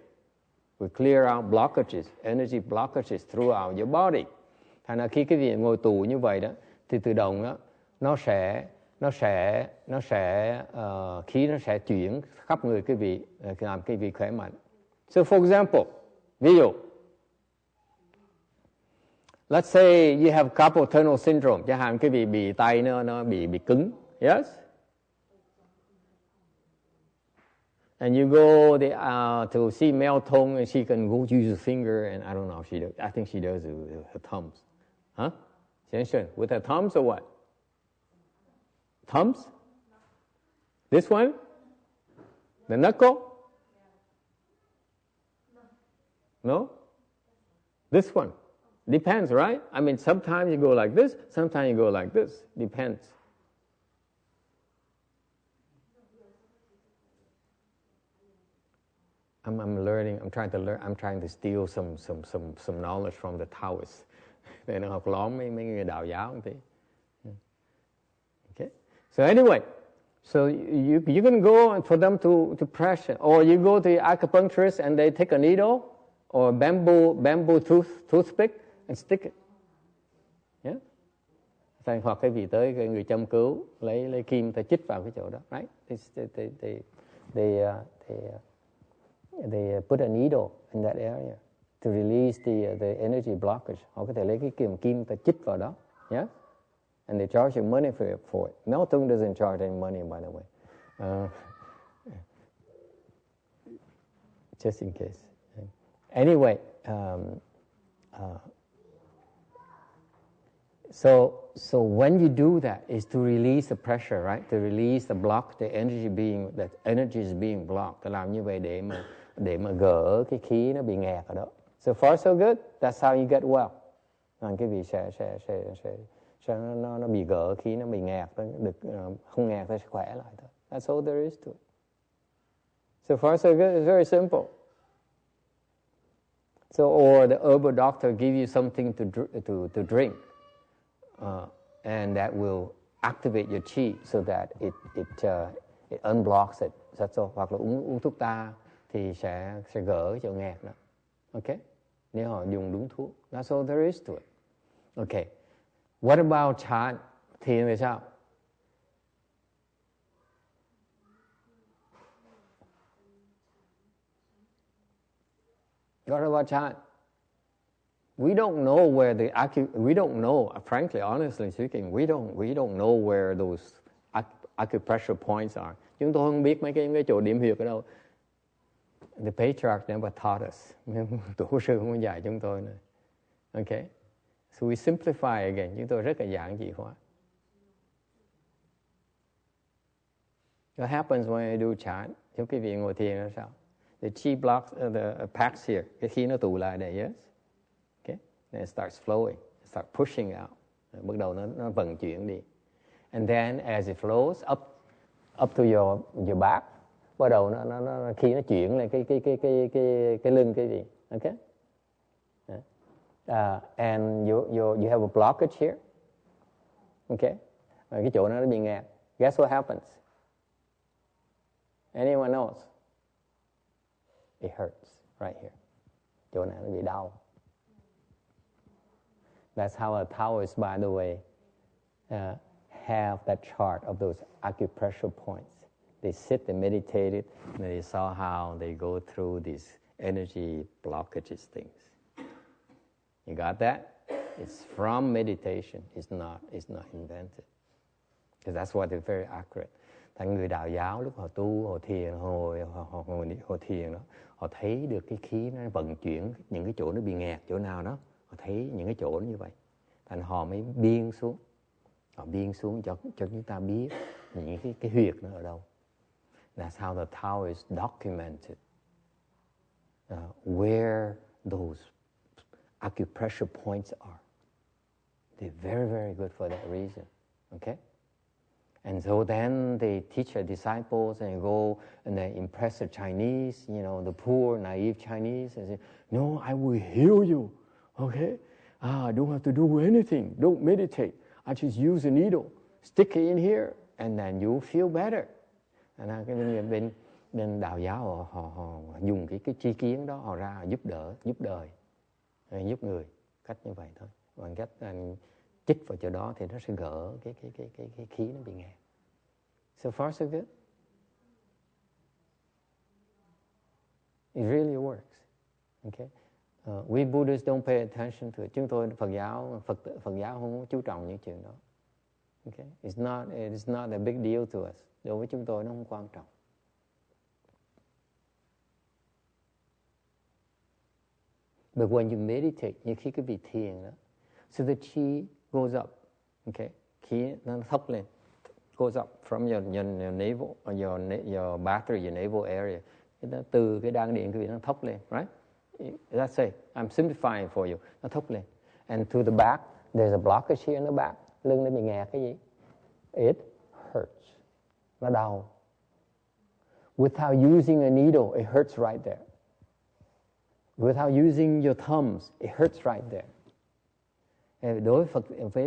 We clear out blockages, energy blockages throughout your body. Thành ra khi cái vị ngồi tù như vậy đó, thì tự động đó, khí nó sẽ chuyển khắp người quý vị, làm quý vị khỏe mạnh. So for example, ví dụ, let's say you have carpal tunnel syndrome, chẳng hạn quý vị bị tay nó bị cứng, yes? And you go to see Mel Tong, and she can go use her finger, and I don't know if she does. I think she does her thumbs. Huh? With her thumbs or what? Thumbs? This one? The knuckle? No? This one? Depends, right? I mean, sometimes you go like this, sometimes you go like this. Depends. I'm learning. I'm trying to learn. I'm trying to steal some knowledge from the Taoists. Để nó học lóm mấy người đạo giáo một tí. Okay. So anyway, so you can go for them to pressure, or you go to the acupuncturist and they take a needle or bamboo toothpick and stick it. Yeah. Hoặc cái vị tới cái người châm cứu lấy kim ta chích vào cái chỗ đó, right? They put a needle in that area to release the energy blockage. Họ có thể lấy cái kim ta chích vào đó, yeah? And they charge you money for it. Mel Tung doesn't charge any money, by the way. Just in case. Anyway, so when you do that, is to release the pressure, right? To release the block, the energy is being blocked. Ta làm như vậy để mà gỡ cái khí nó bị nghẹt ở đó. So far so good. That's how you get well. Cái vị sẽ nó bị gỡ khí, nó bị nghẹt, không nghẹt thì sẽ khỏe lại thôi. That's all there is to it. So far so good. It's very simple. So, or the herbal doctor give you something to drink, and that will activate your chi so that it unblocks it. That's all. Hoặc là uống thuốc ta thì sẽ gỡ chỗ nghẹt đó. Okay? Nếu họ dùng đúng thuốc. That's all there is to it. Okay. What about chant? Thiền thì sao? What about chant? We don't know where we don't know, frankly, honestly speaking, we don't know where those acupressure points are. Chúng tôi không biết mấy cái chỗ điểm huyệt ở đâu. The patriarch never taught us. Tổ sư không dạy chúng tôi nữa. Okay? So we simplify again. Chúng tôi rất là giản dị hóa. What happens when you do chant? Chúng quý vị ngồi thiền là sao? The chi blocks, the packs here. Cái khí nó tụ lại đây, yes? Okay? Then it starts flowing. It starts pushing out. Bắt đầu nó vận chuyển đi. And then as it flows up to your back, bắt đầu nó khi nó chuyển lên cái lưng cái gì, okay? And you have a blockage here, okay? Cái chỗ nó bị nghẹt. Guess what happens? Anyone else? It hurts right here. Chỗ này nó bị đau. That's how a Taoist, by the way, have that chart of those acupressure points. They sit, they meditated, and they saw how they go through these energy blockages things. You got that? It's from meditation. It's not invented. Because that's why they're very accurate. Thành người đạo giáo lúc họ tu, họ thiền, họ thiền đó, họ thấy được cái khí nó vận chuyển những cái chỗ nó bị nghẹt chỗ nào đó, họ thấy những cái chỗ như vậy. Thành họ mới biên xuống. Họ biên xuống cho chúng ta biết những cái huyệt nó ở đâu. That's how the Taoists documented where those acupressure points are. They're very, very good for that reason. Okay? And so then they teach their disciples and go and they impress the Chinese, the poor, naive Chinese, and say, no, I will heal you. Okay? I don't have to do anything. Don't meditate. I just use a needle, stick it in here, and then you'll feel better. And Nên đạo giáo họ dùng cái tri kiến đó họ ra giúp đỡ, giúp đời, giúp người, cách như vậy thôi. Bằng cách anh chích vào chỗ đó thì nó sẽ gỡ cái khí nó bị nghẹt. So far so good. It really works. Okay. We Buddhists don't pay attention to it. Chúng tôi Phật giáo không chú trọng những chuyện đó. Okay. It's not a big deal to us. Đối với chúng tôi nó không quan trọng. But when you meditate, như khi quý vị thiền đó, so the chi goes up. Okay. Khí nó thốc lên, goes up from your navel, your back or your navel area. Từ cái đan điền quý vị nó thốc lên, right? That's it. I'm simplifying for you. Nó thốc lên. And to the back, there's a blockage here in the back. Lưng nó bị nghẹt cái gì? It hurts. Nó đau. Without using a needle, it hurts right there. Without using your thumbs, it hurts right there. Đối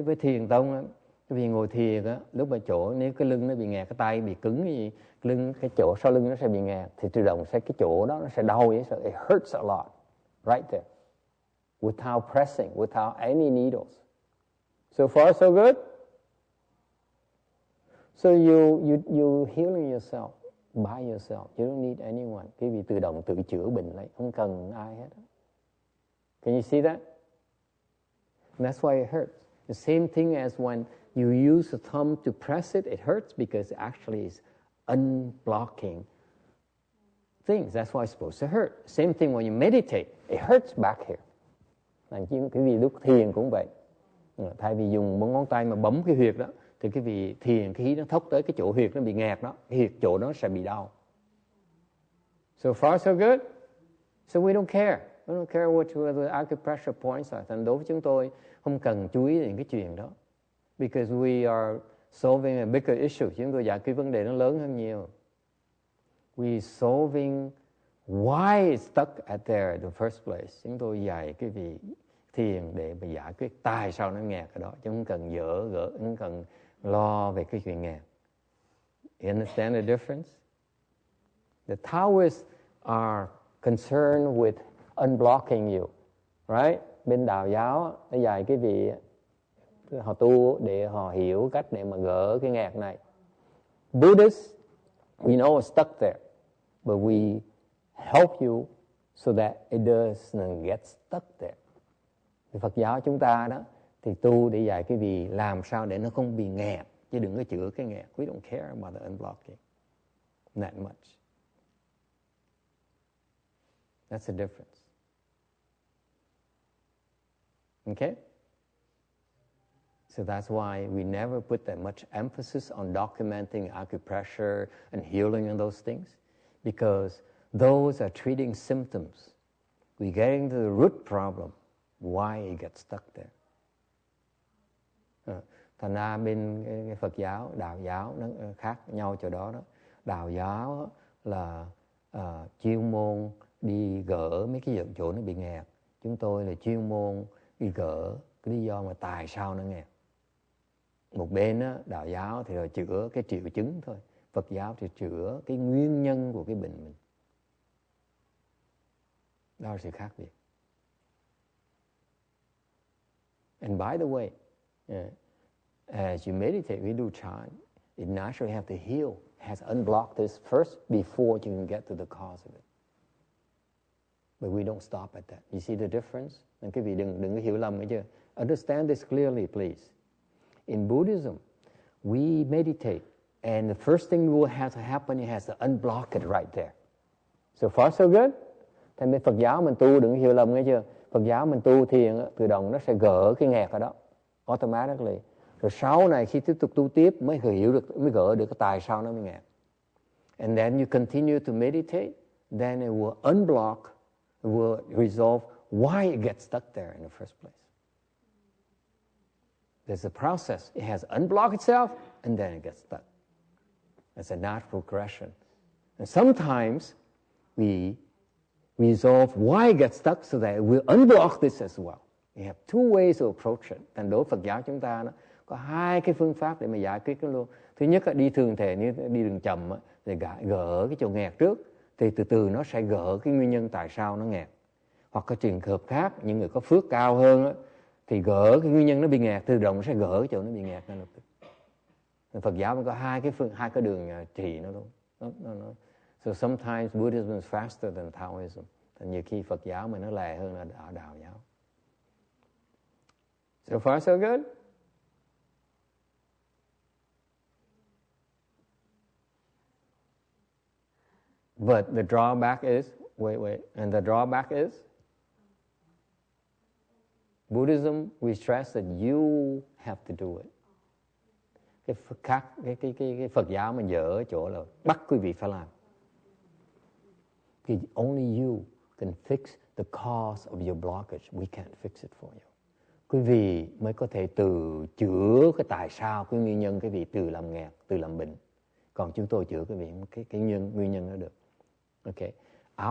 với thiền tông á, vì ngồi thiền á, lúc mà chỗ nếu cái lưng nó bị nghẹt, cái tay bị cứng cái gì, cái chỗ sau lưng nó sẽ bị nghẹt, thì tự động cái chỗ đó nó sẽ đau vậy. So it hurts a lot, right there, without pressing, without any needles. So far so good. So you healing yourself by yourself. You don't need anyone. Quý vị tự động tự chữa bệnh lấy, không cần ai hết. Can you see that? And that's why it hurts. The same thing as when you use a thumb to press it, it hurts because it actually is unblocking things. That's why it's supposed to hurt. Same thing when you meditate, it hurts back here. Quý vị lúc thiền cũng vậy. Thay vì dùng một ngón tay mà bấm cái huyệt đó, thì quý vị thiền khí nó thốc tới cái chỗ huyệt nó bị nghẹt đó, cái huyệt chỗ đó sẽ bị đau. So far so good. So we don't care. We don't care what the acupressure points are. Thành đối với chúng tôi không cần chú ý đến cái chuyện đó. Because we are solving a bigger issue. Chúng tôi giải quyết vấn đề nó lớn hơn nhiều. We solving why it's stuck at there in the first place. Chúng tôi dạy cái vị thiền để mà giải quyết tại sao nó nghẹt ở đó. Chứ không cần gỡ, không cần lo về cái chuyện nghẹt. You understand the difference? The Taoists are concerned with unblocking you, right? Bên đạo giáo nó dạy cái vị họ tu để họ hiểu cách để mà gỡ cái nghẹt này. Buddhists, we know it's stuck there, but we help you so that it doesn't get stuck there. Thì Phật giáo chúng ta đó thì tu để dạy cái vị làm sao để nó không bị nghẹt, chứ đừng có chữa cái nghẹt. We don't care about the unblocking that much. That's the difference. Okay? So that's why we never put that much emphasis on documenting acupressure and healing and those things, because those are treating symptoms. We're getting to the root problem, why it gets stuck there. Thành ra bên cái Phật giáo, đạo giáo nó khác nhau chỗ đó. Đạo giáo là chuyên môn đi gỡ mấy cái chỗ nó bị nghẹt. Chúng tôi là chuyên môn đi gỡ cái lý do mà tại sao nó nghẹt. Một bên đó, đạo giáo thì là chữa cái triệu chứng thôi. Phật giáo thì chữa cái nguyên nhân của cái bệnh mình. Đó là sự khác biệt. And by the way, as you meditate, we do chant, it naturally have to heal, has to unblock this first before you can get to the cause of it. But we don't stop at that. You see the difference? Nên quý vị đừng có hiểu lầm nghe chưa? Understand this clearly, please. In Buddhism, we meditate, and the first thing will have to happen, it has to unblock it right there. So far, so good. Thành bên Phật giáo mình tu, đừng có hiểu lầm nghe chưa? Phật giáo mình tu thiền, tự động nó sẽ gỡ cái nghẹt ở đó, automatically. Rồi sau này khi tiếp tục tu tiếp mới gỡ được cái tại sao nó mới nghẹt. And then you continue to meditate, then it will unblock, it will resolve why it gets stuck there in the first place. There's a process. It has unblocked itself, and then it gets stuck. It's a natural progression. And sometimes we resolve why it gets stuck so that it will unblock this as well. We have two ways to approach it. Thành đối Phật giáo chúng ta có hai cái phương pháp để mà giải quyết nó luôn. Thứ nhất đi thường thể, nếu đi đường chậm thì gỡ cái chỗ nghẹt trước, thì từ từ nó sẽ gỡ cái nguyên nhân tại sao nó nghẹt. Hoặc cái trường hợp khác, những người có phước cao hơn thì gỡ cái nguyên nhân nó bị nghẹt, tự động nó sẽ gỡ cái chỗ nó bị nghẹt ngay lập tức. Phật giáo mới có hai cái đường trị nó luôn. So sometimes Buddhism is faster than Taoism. Nhiều khi Phật giáo mà nó lẹ hơn là đạo giáo. So far so good. But the drawback is, and the drawback is, Buddhism, we stress that you have to do it. Cái Phật giáo mà dở ở chỗ là bắt quý vị phải làm. Only you can fix the cause of your blockage. We can't fix it for you. Quý vị mới có thể từ chữa cái tại sao, cái nguyên nhân quý vị từ làm nghẹt, từ làm bệnh. Còn chúng tôi chữa quý vị cái nguyên nhân đó được. Okay.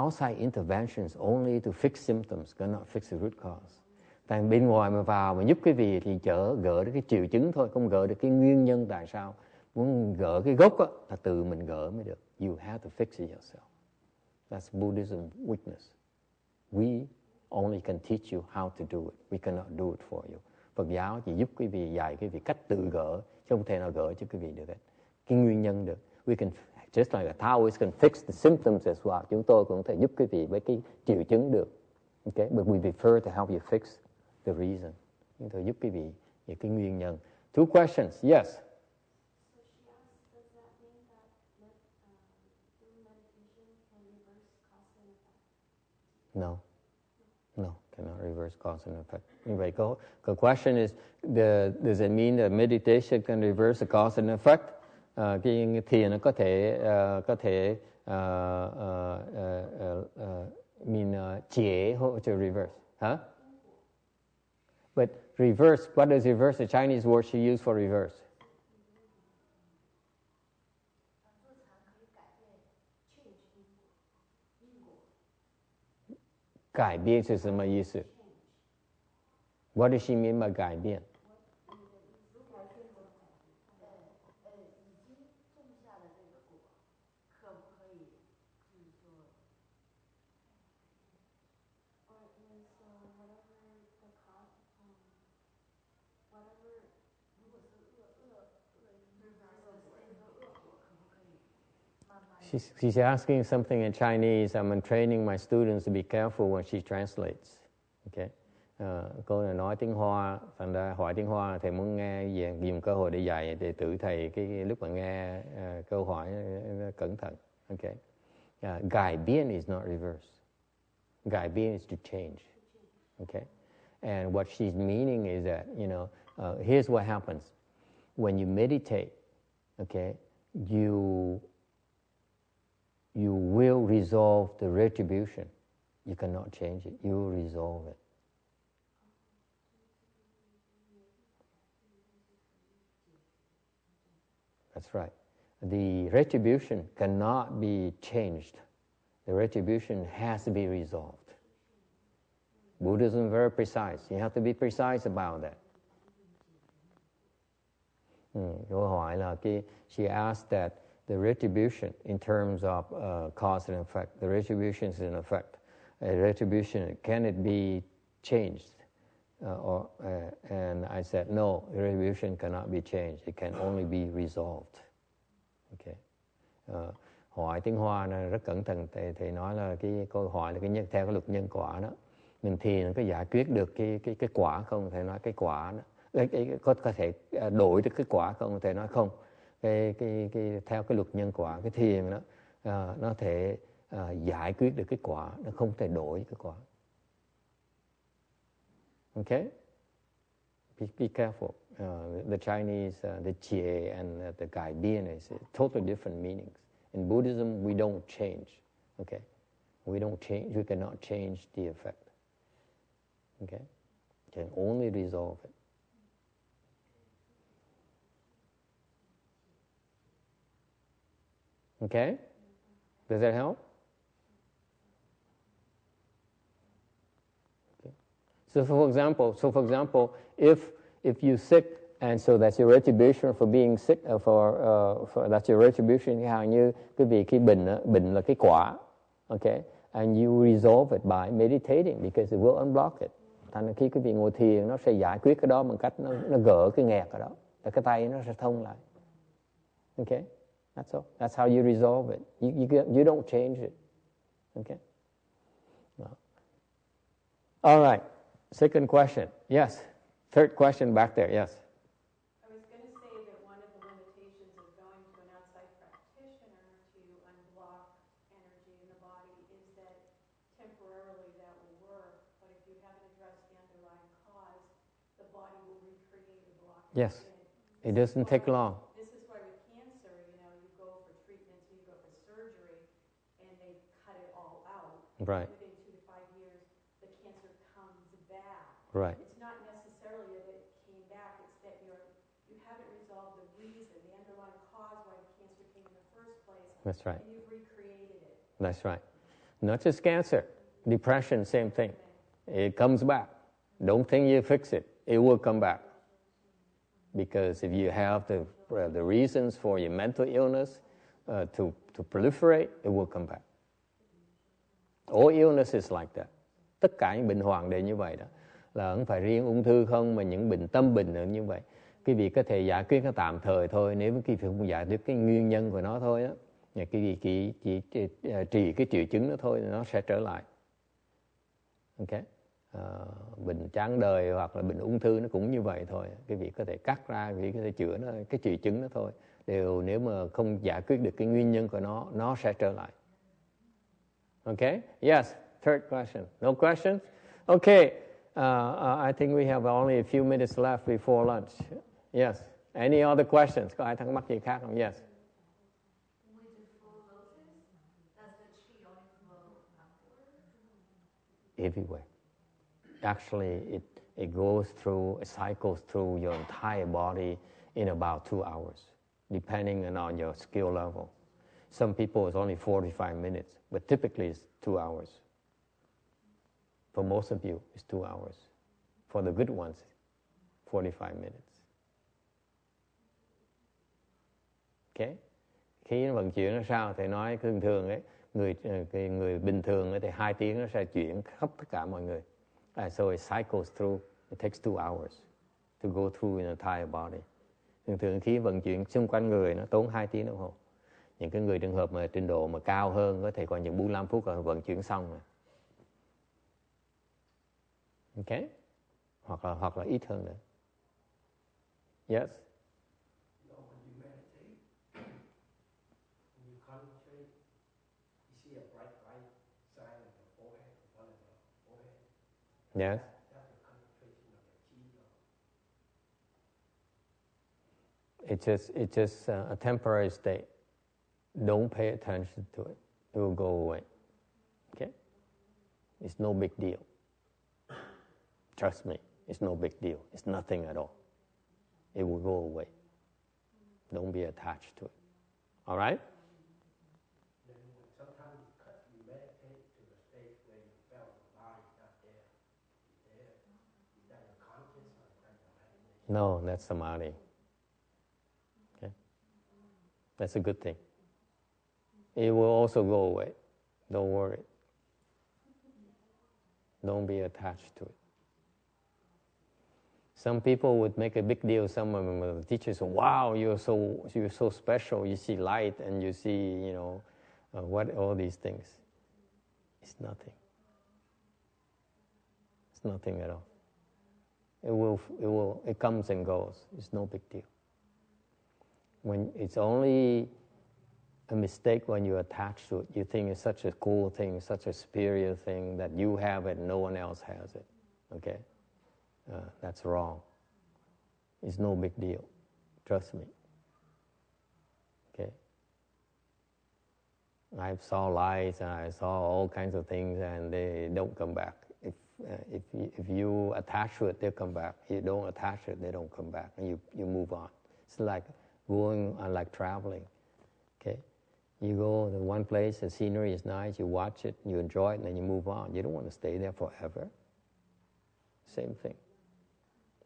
Outside interventions only to fix symptoms, cannot fix the root cause. Tại bên ngoài mà vào mà giúp quý vị thì gỡ được cái triệu chứng thôi, không gỡ được cái nguyên nhân tại sao. Muốn gỡ cái gốc là từ mình gỡ mới được. You have to fix it yourself. That's Buddhism weakness. We only can teach you how to do it. We cannot do it for you. Phật giáo chỉ giúp quý vị, dạy quý vị cách tự gỡ, chứ không thể nào gỡ cho quý vị được hết. Cái nguyên nhân được. We can, just like a Taoist can fix the symptoms as well. Chúng tôi cũng có thể giúp quý vị với cái triệu chứng được. Okay? But we prefer to help you fix the reason. Chúng tôi giúp quý vị về cái nguyên nhân. Two questions. Yes. So she asked, does that mean that through meditation can reverse cause and effect? No, cannot reverse cause and effect. Như vậy, the question is, does it mean that meditation can reverse the cause and effect? Cái thiền nó có thể chế to reverse, huh? But reverse, what does reverse? The Chinese word she used for reverse. Cải变是什么意思? What does she mean by 改变? She's asking something in Chinese. I'm training my students to be careful when she translates. Okay. Cô này nói tiếng Hoa, thành ra hỏi tiếng Hoa thầy muốn nghe dùng cơ hội để dạy đệ tử thầy cái lúc mà nghe câu hỏi cẩn thận. Okay. Cải biến is not reverse. Cải biến is to change. Okay. And what she's meaning is that, here's what happens when you meditate. Okay, you will resolve the retribution. You cannot change it. You will resolve it. That's right. The retribution cannot be changed. The retribution has to be resolved. Buddhism is very precise. You have to be precise about that. Câu hỏi là she asked that the retribution in terms of cause and effect, the retribution is an effect. A retribution, can it be changed? And I said, no, retribution cannot be changed. It can only be resolved. Okay. Hỏi tiếng Hoa này rất cẩn thận. Thầy nói là cái câu hỏi là theo cái luật nhân quả đó. Mình thiền có giải quyết được cái quả không? Thầy nói cái quả đó. Có thể đổi được cái quả không? Thầy nói không. Theo cái luật nhân quả, cái thiền đó, nó thể giải quyết được cái quả, nó không thể đổi cái quả. Okay? Be careful. The Chinese, the jie and the cải biến is totally different meanings. In Buddhism, we don't change. Okay? We don't change. We cannot change the effect. Okay? Can only resolve it. Okay? Does that help? Okay. So for example, if you're sick And so that's your retribution for being sick, that's your retribution. Cái hàng như quý vị khi bệnh là cái quả, okay, and you resolve it by meditating because it will unblock it. Thành ra khi quý vị ngồi thiền nó sẽ giải quyết cái đó bằng cách nó gỡ cái nghẹt ở đó, và cái tay nó sẽ thông lại. Okay, that's all. That's how you resolve it. You don't change it. Okay. All right. Second question. Yes. Third question back there. Yes. I was going to say that one of the limitations of going to an outside practitioner to unblock energy in the body is that temporarily that will work, but if you haven't addressed the underlying cause, the body will recreate the block. Yes. It doesn't take long. This is why with cancer, you go for treatments, you go for surgery, and they cut it all out. Right. Within 2 to 5 years, the cancer comes back. Right. It's not necessarily that it came back, it's that you haven't resolved the reason, the underlying cause why the cancer came in the first place. That's right. And you've recreated it. That's right. Not just cancer. Depression, same thing. It comes back. Don't think you fix it. It will come back. Because if you have the reasons for your mental illness to proliferate, it will come back. All illness is like that. Tất cả những bệnh hoạn đều như vậy đó. Là không phải riêng ung thư không, mà những bệnh tâm bệnh nữa như vậy. Quý vị có thể giải quyết nó tạm thời thôi, nếu quý vị không giải quyết cái nguyên nhân của nó thôi đó. Quý vị chỉ trị cái triệu chứng đó thôi, nó sẽ trở lại. Okay. Bệnh chán đời hoặc là bệnh ung thư nó cũng như vậy thôi. Quý vị có thể cắt ra, quý vị có thể chữa nó, cái triệu chứng đó thôi. Nếu mà không giải quyết được cái nguyên nhân của nó sẽ trở lại. Okay? Yes, third question. No questions? Okay. I think we have only a few minutes left before lunch. Yes. Any other questions? Có ai thắc mắc gì khác không? Yes. Everywhere. Actually, it goes through, it cycles through your entire body in about 2 hours, depending on your skill level. Some people it's only 45 minutes, but typically it's 2 hours. For most of you, it's 2 hours. For the good ones, 45 minutes. Okay? Khi nó vận chuyển nó sao, thì nói thường thường ấy, người bình thường ấy, thì 2 tiếng nó sẽ chuyển khắp tất cả mọi người. So it cycles through, it takes 2 hours to go through an entire body. Thường thường khi vận chuyển xung quanh người nó tốn 2 tiếng đồng hồ. Những cái người trường hợp mà trình độ mà cao hơn có thể còn những 45 phút là vận chuyển xong rồi. Okay? Hoặc là ít hơn nữa. Yes. Yes. It's just a temporary state. Don't pay attention to it. It will go away. Okay? It's no big deal. Trust me, it's no big deal. It's nothing at all. It will go away. Don't be attached to it. All right? No, that's samadhi. Okay? That's a good thing. It will also go away. Don't worry. Don't be attached to it. Some people would make a big deal. Some of the teachers say, "Wow, you're so special. You see light and you see, what all these things." It's nothing. It's nothing at all. It comes and goes. It's no big deal. When it's only a mistake when you attach to it, you think it's such a cool thing, such a superior thing that you have it, no one else has it. Okay, that's wrong. It's no big deal. Trust me. Okay. I saw lights and I saw all kinds of things, and they don't come back. If you attach to it, they'll come back. If you don't attach to it, they don't come back, and you move on. It's like going on, like traveling. Okay, you go to one place, the scenery is nice, you watch it, you enjoy it, and then you move on. You don't want to stay there forever. Same thing.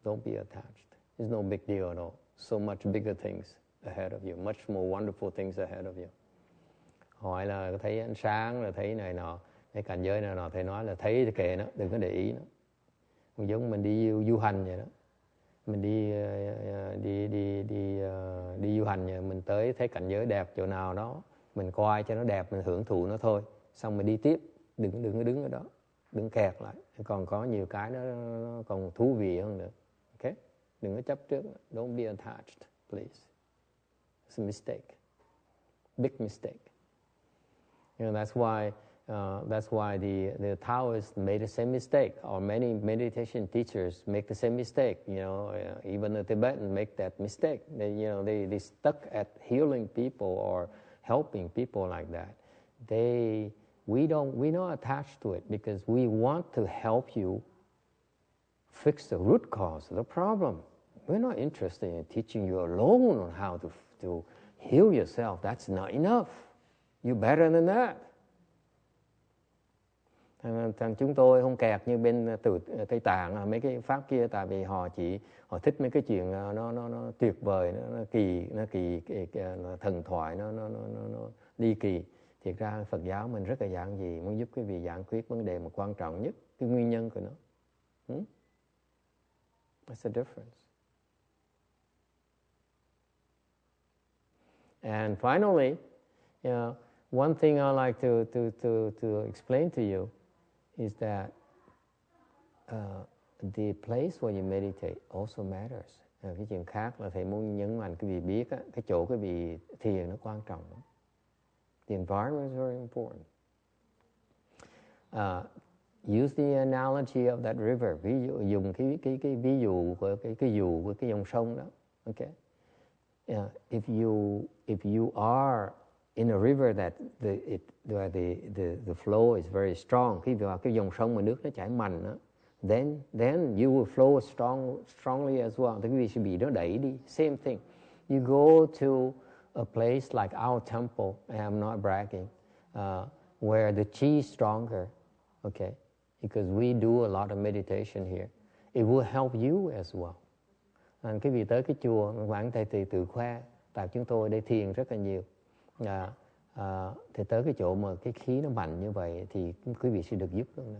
Don't be attached. It's no big deal at all. So much bigger things ahead of you, much more wonderful things ahead of you. Hỏi là thấy ánh sáng, là thấy này nọ, thấy cảnh giới này nọ, thầy nói là thấy thì kệ nó, đừng có để ý nó. Giống mình đi du hành vậy đó. Mình đi du hành vậy, mình tới thấy cảnh giới đẹp chỗ nào đó, mình coi cho nó đẹp, mình hưởng thụ nó thôi, xong mình đi tiếp, đừng có đứng ở đó, đừng kẹt lại. Còn có nhiều cái nó còn thú vị hơn nữa. Okay? Đừng có chấp trước, don't be attached, please. It's a mistake, big mistake. You know, that's why the Taoists made the same mistake, or many meditation teachers make the same mistake. You know, even the Tibetans make that mistake. They stuck at healing people or helping people like that. We're not attached to it because we want to help you fix the root cause of the problem. We're not interested in teaching you alone on how to heal yourself. That's not enough. You're better than that. Thằng chúng tôi không kẹt như bên Tây Tạng mấy cái pháp kia, tại vì họ thích mấy cái chuyện nó tuyệt vời, nó kỳ thần thoại, nó ly kỳ. Thiệt ra Phật giáo mình rất là giản dị, muốn giúp quý vị giải quyết vấn đề mà quan trọng nhất, cái nguyên nhân của nó. That's the difference. And finally, one thing I like to explain to you is that the place where you meditate also matters. Cái chuyện khác là thầy muốn nhấn mạnh quý vị biết cái chỗ quý vị thiền nó quan trọng lắm. The environment is very important. Use the analogy of that river. Ví dụ, dùng cái ví dụ của cái dù của cái dòng sông đó. Okay. If you are in a river that the flow is very strong, khi vào cái dòng sông mà nước nó chảy mạnh đó, then you will flow strongly as well. Thì quý vị sẽ bị nó đẩy đi. Same thing. You go to a place like our temple, and I'm not bragging, where the chi is stronger, okay, because we do a lot of meditation here. It will help you as well. And quý vị tới cái chùa, quản thầy thì tự khoe, tại chúng tôi đây thiền rất là nhiều. Thì tới cái chỗ mà cái khí nó mạnh như vậy thì quý vị sẽ được giúp luôn đó.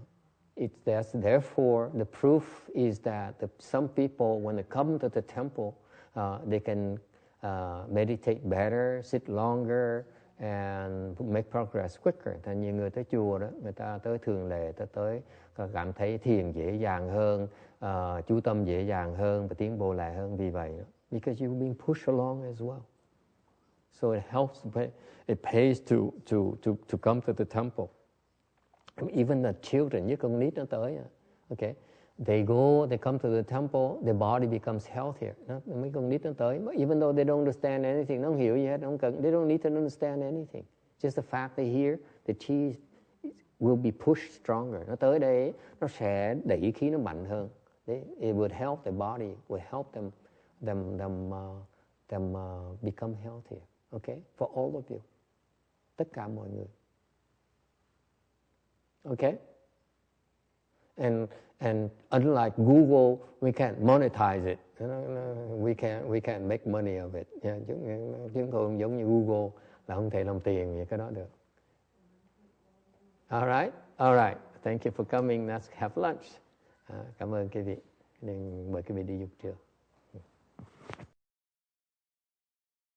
Therefore, the proof is that some people, when they come to the temple, they can meditate better, sit longer, and make progress quicker. Thành nhiều người tới chùa đó, người ta tới thường lệ, tới cảm thấy thiền dễ dàng hơn, chú tâm dễ dàng hơn và tiến bộ lại hơn vì vậy đó. Because you're being pushed along as well. So it helps, it pays to come to the temple. Even the children, những con nít nó tới, okay, they come to the temple, their body becomes healthier. Mấy con nít nó tới, even though they don't understand anything, nó không hiểu gì hết, they don't need to understand anything. Just the fact they hear, the chi will be pushed stronger. Nó tới đây, nó sẽ đẩy khí nó mạnh hơn. It would help their body, would help them become healthier. Okay, for all of you, tất cả mọi người. Okay, and unlike Google, we can't monetize it. We can't make money of it. Chúng tôi không giống như Google là không thể làm tiền về cái đó được. All right. Thank you for coming. Let's have lunch. Cảm ơn quý vị. Mời quý vị đi dục trưa.